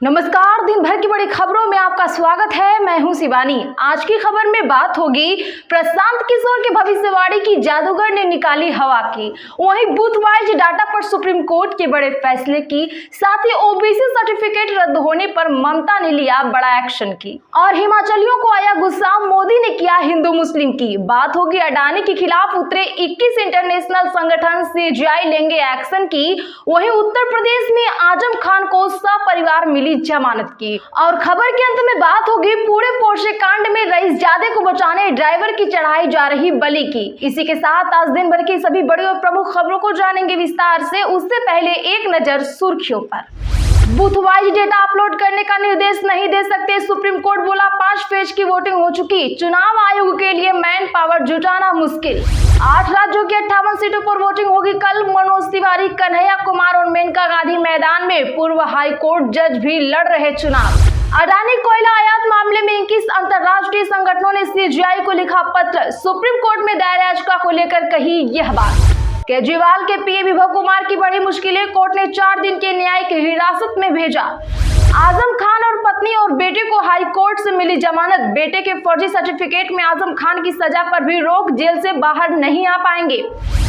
नमस्कार, दिन भर की बड़ी खबरों में आपका स्वागत है। मैं हूं शिवानी। आज की खबर में बात होगी प्रशांत किशोर की भविष्यवाणी की जादूगर ने निकाली हवा की, वहीं बूथ वाइज डाटा पर सुप्रीम कोर्ट के बड़े फैसले की, साथ ही ओबीसी सर्टिफिकेट रद्द होने पर ममता ने लिया बड़ा एक्शन की, और हिमाचलियों को आया गुस्सा, मोदी ने किया हिंदू मुस्लिम की। बात होगी अडानी के खिलाफ उतरे 21 इंटरनेशनल संगठन सीजीआई लेंगे एक्शन की, वहीं उत्तर प्रदेश में आजम खान को सपरिवार मिली जमानत की। और खबर के अंत में बात होगी पूरे पोर्शे कांड में रईसजादे को बचाने ड्राइवर की चढ़ाई जा रही बलि की। इसी के साथ आज दिन भर की सभी बड़ी और प्रमुख खबरों को जानेंगे विस्तार से। उससे पहले एक नजर सुर्खियों पर। बूथ वाइज डेटा अपलोड करने का निर्देश नहीं दे सकते, सुप्रीम कोर्ट बोला 5 फेज की वोटिंग हो चुकी, चुनाव आयोग के लिए मैन पावर जुटाना मुश्किल। 8 राज्यों की 58 सीटों पर वोटिंग होगी कल। मनोज तिवारी, कन्हैया कुमार और मेनका गांधी मैदान में, पूर्व हाई कोर्ट जज भी लड़ रहे चुनाव। अडानी कोयला आयात मामले में 21 अंतरराष्ट्रीय संगठनों ने सीजीआई को लिखा पत्र, सुप्रीम कोर्ट में दायर याचिका को लेकर कही यह बात। केजरीवाल के पीए विभव कुमार की बड़ी मुश्किलें, कोर्ट ने 4 दिन के न्यायिक हिरासत में भेजा। आजम खान और पत्नी और बेटे को हाई कोर्ट से मिली जमानत, बेटे के फर्जी सर्टिफिकेट में आजम खान की सजा पर भी रोक, जेल से बाहर नहीं आ पाएंगे।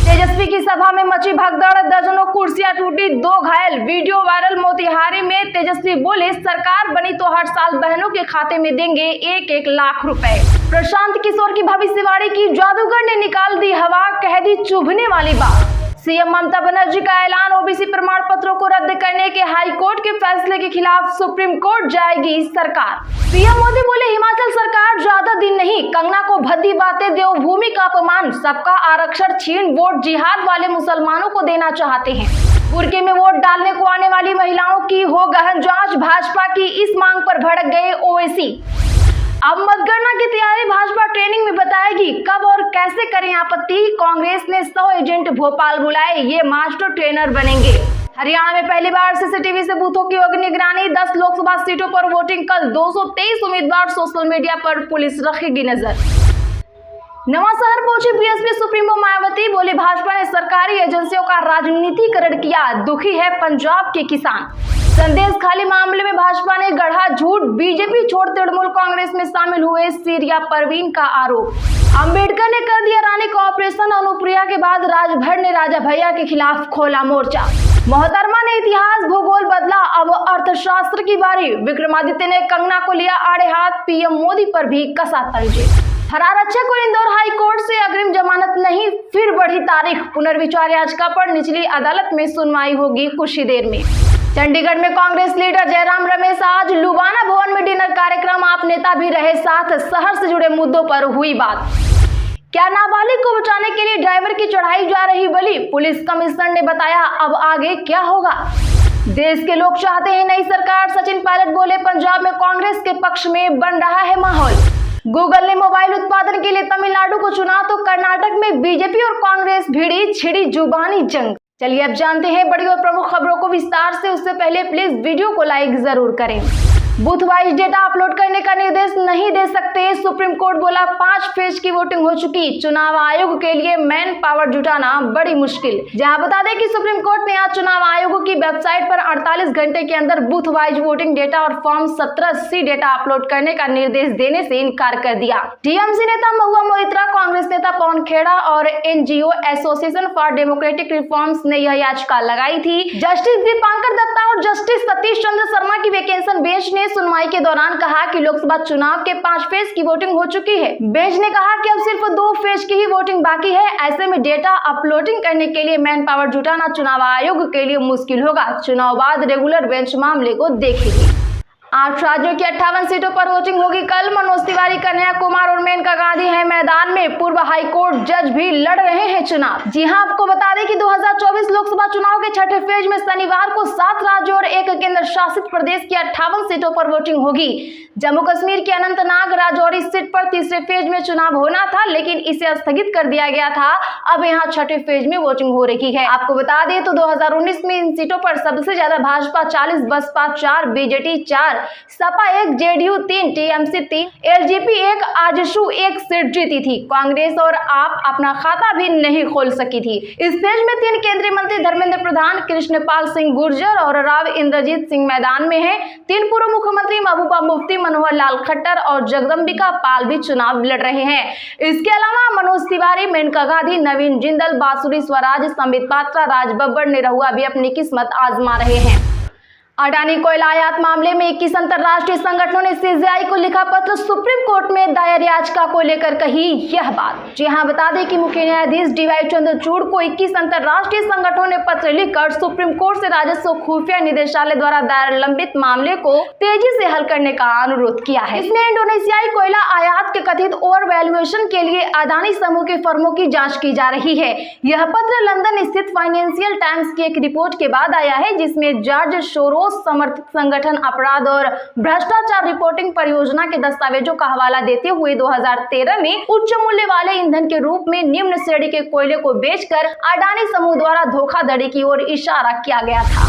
तेजस्वी की सभा में मची भगदड़, दर्जनों कुर्सियां टूटी, 2 घायल, वीडियो वायरल। मोतिहारी में तेजस्वी बोले सरकार बनी तो हर साल बहनों के खाते में देंगे 1-1 लाख रुपए। प्रशांत किशोर की भविष्यवाणी की जादूगर ने निकाल दी हवा, कह दी चुभने वाली बात। सीएम ममता बनर्जी का ऐलान, ओबीसी प्रमाण पत्रों को रद्द करने के हाई कोर्ट के फैसले के खिलाफ सुप्रीम कोर्ट जाएगी सरकार। पीएम मोदी बोले हिमाचल सरकार ज्यादा दिन नहीं, कंगना को भद्दी बातें, देवभूमि का अपमान, सबका आरक्षण छीन, वोट जिहाद वाले मुसलमानों को देना चाहते हैं। बुर्के में वोट डालने को आने वाली महिलाओं की हो गहन जांच, भाजपा की इस मांग पर भड़क गए ओवैसी। अब मतगणना की तैयारी भाजपा ट्रेनिंग में बताएगी, कब और कैसे करें आपत्ति। कांग्रेस ने 100 एजेंट भोपाल बुलाए, ये मास्टर ट्रेनर बनेंगे। हरियाणा में पहली बार सीसीटीवी से बूथों की होगी निगरानी, 10 लोकसभा सीटों पर वोटिंग कल, 223 उम्मीदवार, सोशल मीडिया पर पुलिस रखेगी नजर। नवांशहर पहुंची बीएसपी सुप्रीमो मायावती, बोली भाजपा ने सरकारी एजेंसियों का राजनीतिकरण किया, दुखी है पंजाब के किसान। संदेश खाली मामले में भाजपा ने गढ़ा झूठ, बीजेपी छोड़ तृणमूल कांग्रेस में शामिल हुए सीरिया परवीन का आरोप। अंबेडकर ने कर दिया रानी का ऑपरेशन, अनुप्रिया के बाद राजभर ने राजा भैया के खिलाफ खोला मोर्चा। मोहतरमा ने इतिहास भूगोल बदला, अब अर्थशास्त्र की बारी। विक्रमादित्य ने कंगना को लिया आड़े हाथ, पीएम मोदी पर भी कसा तंजे। फरार रक्षा को इंदौर हाई कोर्ट से अग्रिम जमानत नहीं, फिर बढ़ी तारीख। पुनर्विचार याचिका पर निचली अदालत में सुनवाई होगी कुछ ही देर में। चंडीगढ़ में कांग्रेस लीडर जयराम रमेश, आज लुबाना भवन में डिनर कार्यक्रम, आप नेता भी रहे साथ, शहर से जुड़े मुद्दों पर हुई बात। क्या नाबालिग को बचाने के लिए ड्राइवर की चढ़ाई जा रही बलि, पुलिस कमिश्नर ने बताया, अब आगे क्या होगा। देश के लोग चाहते हैं नई सरकार, सचिन पायलट बोले पंजाब में कांग्रेस के पक्ष में बन रहा है माहौल। गूगल ने मोबाइल उत्पादन के लिए तमिलनाडु को चुना तो कर्नाटक में बीजेपी और कांग्रेस भिड़ी, छिड़ी जुबानी जंग। चलिए अब जानते हैं बड़ी और प्रमुख खबरों को विस्तार से। उससे पहले प्लीज वीडियो को लाइक जरूर करें। बूथ वाइज डेटा अपलोड करने का निर्देश नहीं दे सकते, सुप्रीम कोर्ट बोला 5 फेज की वोटिंग हो चुकी, चुनाव आयोग के लिए मैन पावर जुटाना बड़ी मुश्किल। जहां बता दें कि सुप्रीम कोर्ट ने आज चुनाव आयोग की वेबसाइट पर 48 घंटे के अंदर बूथ वाइज वोटिंग डेटा और फॉर्म 17C डेटा अपलोड करने का निर्देश देने से इनकार कर दिया। टीएमसी नेता महुआ मोइत्रा, कांग्रेस नेता पवन खेड़ा और NGO association for democratic reforms ने यह याचिका लगाई थी। जस्टिस दीपांकर दत्ता और जस्टिस सतीश चंद्र शर्मा की वेकेंशन बेंच ने सुनवाई के दौरान कहा कि लोकसभा चुनाव के 5 फेज की वोटिंग हो चुकी है। बेंच ने कहा कि अब सिर्फ 2 फेज की ही वोटिंग बाकी है, ऐसे में डेटा अपलोडिंग करने के लिए मैन पावर जुटाना चुनाव आयोग के लिए मुश्किल होगा। चुनाव बाद रेगुलर बेंच मामले को देखेगी। 8 राज्यों की 58 सीटों पर वोटिंग होगी कल। मनोज तिवारी, कन्हैया कुमार और मेनका गांधी हैं मैदान में, पूर्व हाई कोर्ट जज भी लड़ रहे हैं चुनाव। जी हां, आपको बता दें कि 2024 लोकसभा चुनाव के 6ठे फेज में शनिवार को 7 राज्यों और 1 केंद्र शासित प्रदेश की 58 सीटों पर वोटिंग होगी। जम्मू कश्मीर की अनंतनाग राजौरी सीट पर तीसरे फेज में चुनाव होना था, लेकिन इसे स्थगित कर दिया गया था। अब यहाँ 6ठे फेज में वोटिंग हो रही है। आपको बता दें तो 2019 में इन सीटों पर सबसे ज्यादा भाजपा 40, बसपा 4, बीजेडी 4, अनुसार Sapa 1, JDU 3, TMC 3, LJP 1, AJSU 1 seat जीती थी। कांग्रेस और आप अपना खाता भी नहीं खोल सकी थी। इस फेज में 3 केंद्रीय मंत्री धर्मेंद्र प्रधान, कृष्णपाल सिंह गुर्जर और राव इंद्रजीत सिंह मैदान में हैं। 3 पूर्व मुख्यमंत्री महबूबा मुफ्ती, मनोहर लाल खट्टर और जगदम्बिका पाल भी चुनाव लड़ रहे हैं। इसके अलावा मनोज तिवारी, मेनका गांधी, नवीन जिंदल, बांसुरी स्वराज, संबित पात्रा, राज बब्बर, निरहुआ भी अपनी किस्मत आजमा रहे हैं। अडानी कोयला आयात मामले में 21 अंतर्राष्ट्रीय संगठनों ने सीजेआई को लिखा पत्र। सुप्रीम कोर्ट में दायर याचिका को लेकर कही यह बात। जी हां, बता दें कि मुख्य न्यायाधीश डीवाई चंद्रचूड़ को 21 अंतर्राष्ट्रीय संगठनों ने पत्र लिखकर सुप्रीम कोर्ट से राजस्व खुफिया निदेशालय द्वारा दायर लंबित मामले को तेजी से हल करने का अनुरोध किया है। इसमें इंडोनेशियाई कोयला आयात के कथित ओवर वैल्यूएशन के लिए अडानी समूह के फर्मों की जाँच की जा रही है। यह पत्र लंदन स्थित फाइनेंशियल टाइम्स की एक रिपोर्ट के बाद आया है, जिसमें जॉर्ज सोरोस समर्थित संगठन अपराध और भ्रष्टाचार रिपोर्टिंग परियोजना के दस्तावेजों का हवाला देते हुए 2013 में उच्च मूल्य वाले ईंधन के रूप में निम्न श्रेणी के कोयले को बेचकर अडानी समूह द्वारा धोखाधड़ी की ओर इशारा किया गया था।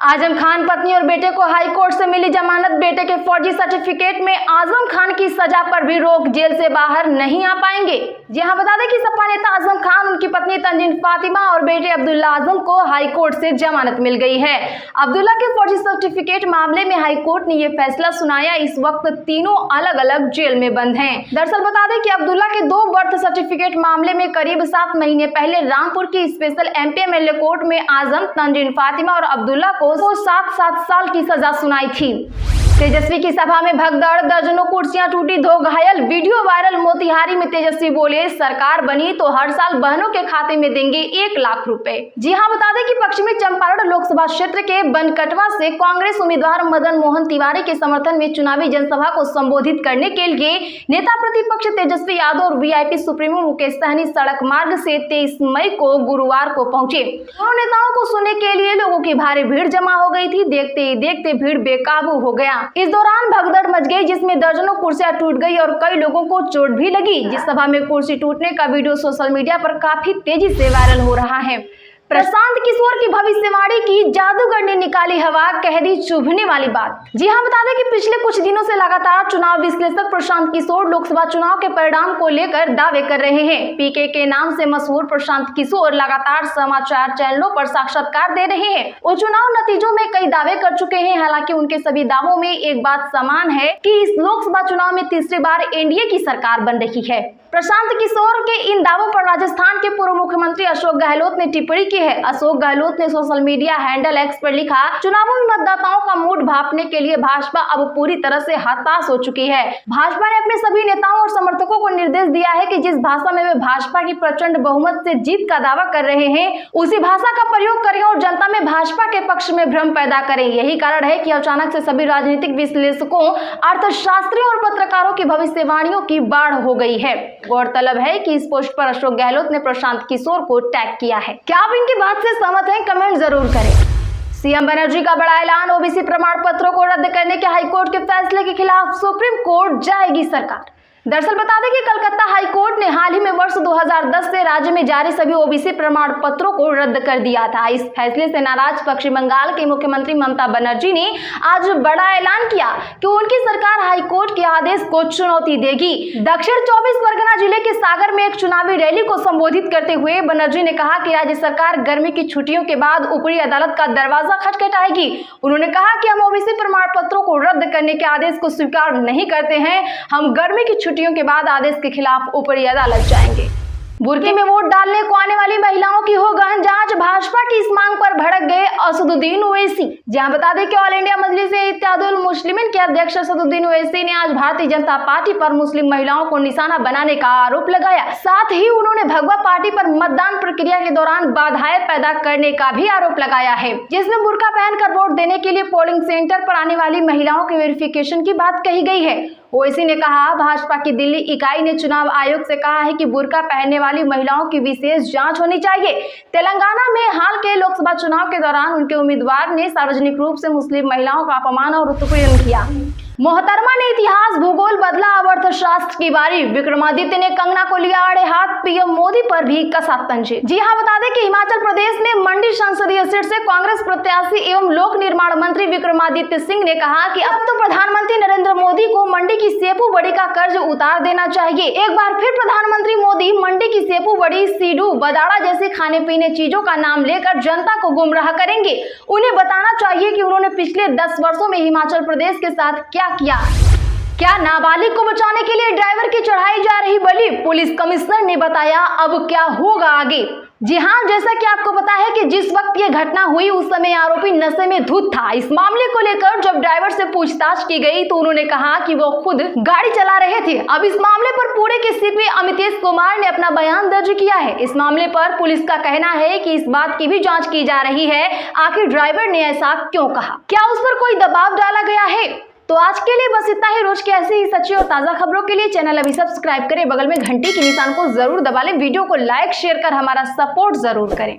आजम खान पत्नी और बेटे को हाई कोर्ट से मिली जमानत। बेटे के फर्जी सर्टिफिकेट में आजम खान की सजा पर भी रोक, जेल से बाहर नहीं आ पाएंगे। जी हां, बता दें कि सपा नेता आजम खान, उनकी पत्नी तंजीन फातिमा और बेटे अब्दुल्ला आजम को हाई कोर्ट से जमानत मिल गई है। अब्दुल्ला के फर्जी सर्टिफिकेट मामले में हाई कोर्ट ने यह फैसला सुनाया। इस वक्त तीनों अलग अलग जेल में बंद हैं। दरअसल बता दें कि अब्दुल्ला के 2 बर्थ सर्टिफिकेट मामले में करीब 7 महीने पहले रामपुर की स्पेशल एमपीएमएलए कोर्ट में आजम, तंजीन फातिमा और अब्दुल्ला को 7 साल की सजा सुनाई थी। तेजस्वी की सभा में भगदड़, दर्जनों कुर्सियां टूटी, 2 घायल। Video viral. मोतिहारी में तेजस्वी बोले, सरकार बनी तो हर साल बहनों के खाते में देंगे 1 लाख रुपए। जी हां, बता दें कि पश्चिमी चंपारण लोकसभा क्षेत्र के बनकटवा से कांग्रेस उम्मीदवार मदन मोहन तिवारी के समर्थन में चुनावी जनसभा को संबोधित करने के लिए नेता प्रतिपक्ष तेजस्वी यादव और वीआईपी सुप्रीमो मुकेश सहनी सड़क मार्ग से 23 मई को गुरुवार को पहुंचे। दोनों नेताओं को सुनने के लिए लोगों की भारी भीड़ जमा हो गई थी। देखते ही देखते भीड़ बेकाबू हो गया। इस दौरान भगदड़ मच गई, जिसमें दर्जनों कुर्सियां टूट गई और कई लोगों को चोट भी लगी। जिस सभा में कुर्सी टूटने का वीडियो सोशल मीडिया पर काफी तेजी से वायरल हो रहा है। प्रशांत किशोर की भविष्यवाणी की जादूगर ने निकाली हवा, कह दी चुभने वाली बात। जी हां, बता दें कि पिछले कुछ दिनों से लगातार चुनाव विश्लेषक प्रशांत किशोर लोकसभा चुनाव के परिणाम को लेकर दावे कर रहे हैं। पीके के नाम से मशहूर प्रशांत किशोर लगातार समाचार चैनलों पर साक्षात्कार दे रहे हैं। वो चुनाव नतीजों में कई दावे कर चुके हैं। हालांकि उनके सभी दावों में एक बात समान है कि इस लोकसभा चुनाव में तीसरी बार एनडीए की सरकार बन रही है। प्रशांत किशोर के इन दावों पर राजस्थान के पूर्व मुख्यमंत्री अशोक गहलोत ने टिप्पणी की है। अशोक गहलोत ने सोशल मीडिया हैंडल एक्स पर लिखा, चुनावों में मतदाताओं का मूड भांपने के लिए भाजपा अब पूरी तरह से हताश हो चुकी है। भाजपा ने अपने सभी नेताओं और समर्थकों को निर्देश दिया है कि जिस भाषा में वे भाजपा की प्रचंड बहुमत से जीत का दावा कर रहे हैं, उसी भाषा का प्रयोग करें और जनता में भाजपा के पक्ष में भ्रम पैदा करें। यही कारण है कि अचानक से सभी राजनीतिक विश्लेषकों, अर्थशास्त्रियों और पत्रकारों की भविष्यवाणियों की बाढ़ हो गई है। गौरतलब है कि इस पोस्ट पर अशोक गहलोत ने प्रशांत किशोर को टैग किया है। क्या आप इनकी बात से सहमत हैं? कमेंट जरूर करें। सीएम बनर्जी का बड़ा ऐलान, ओबीसी प्रमाण पत्रों को रद्द करने के हाईकोर्ट के फैसले के खिलाफ सुप्रीम कोर्ट जाएगी सरकार। दरअसल बता दें कि कलकत्ता हाई कोर्ट ने हाल ही में वर्ष 2010 से राज्य में जारी सभी ओबीसी प्रमाण पत्रों को रद्द कर दिया था। इस फैसले से नाराज पश्चिम बंगाल की मुख्यमंत्री ममता बनर्जी ने आज बड़ा ऐलान किया कि उनकी सरकार हाई कोर्ट के आदेश को चुनौती देगी। दक्षिण 24 परगना जिले के सागर में एक चुनावी रैली को संबोधित करते हुए बनर्जी ने कहा कि राज्य सरकार गर्मी की छुट्टियों के बाद ऊपरी अदालत का दरवाजा खटखटाएगी। उन्होंने कहा कि हम ओबीसी प्रमाण पत्रों को रद्द करने के आदेश को स्वीकार नहीं करते हैं। हम गर्मी की छुट्टियों के बाद आदेश के खिलाफ ऊपरी अदालत जाएंगे। बुर्की में वोट डालने को आने वाली महिलाओं की हो गहन जांच। भाजपा की इस मांग पर भड़क गए असदुद्दीन ओवैसी। जहां बता दें कि ऑल इंडिया मजलिस-ए-इत्तेहादुल मुस्लिमीन के अध्यक्ष असदुद्दीन ओवैसी ने आज भारतीय जनता पार्टी पर मुस्लिम महिलाओं को निशाना बनाने का आरोप लगाया। साथ ही उन्होंने भगवा पार्टी पर मतदान प्रक्रिया के दौरान बाधाएं पैदा करने का भी आरोप लगाया है, जिसमें बुर्का पहनकर वोट देने के लिए पोलिंग सेंटर पर आने वाली महिलाओं के वेरिफिकेशन की बात कही गई है। ओवैसी ने कहा, भाजपा की दिल्ली इकाई ने चुनाव आयोग से कहा है कि बुर्का पहनने वाली महिलाओं की विशेष जांच होनी चाहिए। तेलंगाना में हाल के लोकसभा चुनाव के दौरान उनके उम्मीदवार ने सार्वजनिक रूप से मुस्लिम महिलाओं का अपमान और उत्पीड़न किया। मोहतरमा ने इतिहास भूगोल बदला, अब अर्थशास्त्र की बारी। विक्रमादित्य ने कंगना को लिया आड़े हाथ, पीएम मोदी पर भी कसा तंज। जी हां, बता दें कि हिमाचल प्रदेश में मंडी संसदीय सीट से कांग्रेस प्रत्याशी एवं लोक निर्माण मंत्री विक्रमादित्य सिंह ने कहा कि अब तो प्रधानमंत्री नरेंद्र मोदी को मंडी की सेपू बड़ी का कर्ज उतार देना चाहिए। एक बार फिर प्रधानमंत्री मोदी मंडी की सेपू बड़ी, सीडू, बदाड़ा जैसे खाने पीने चीजों का नाम लेकर जनता को गुमराह करेंगे। उन्हें बताना चाहिए कि उन्होंने पिछले 10 वर्षों में हिमाचल प्रदेश के साथ क्या नाबालिग को बचाने के लिए ड्राइवर की चढ़ाई जा रही बलि, पुलिस कमिश्नर ने बताया। अब क्या होगा आगे? जी हां, जैसा कि आपको पता है कि जिस वक्त ये घटना हुई उस समय आरोपी नशे में धुत था। इस मामले को लेकर जब ड्राइवर से पूछताछ की गई तो उन्होंने कहा कि वो खुद गाड़ी चला रहे थे। अब इस मामले पर पुणे के सीपी अमितेश कुमार ने अपना बयान दर्ज किया है। इस मामले पर पुलिस का कहना है कि इस बात की भी जांच की जा रही है, आखिर ड्राइवर ने ऐसा क्यों कहा, क्या उस पर कोई दबाव डाला गया है। तो आज के लिए बस इतना ही। रोज की ऐसी ही सच्ची और ताजा खबरों के लिए चैनल अभी सब्सक्राइब करें, बगल में घंटी के निशान को जरूर दबा लें, वीडियो को लाइक शेयर कर हमारा सपोर्ट जरूर करें।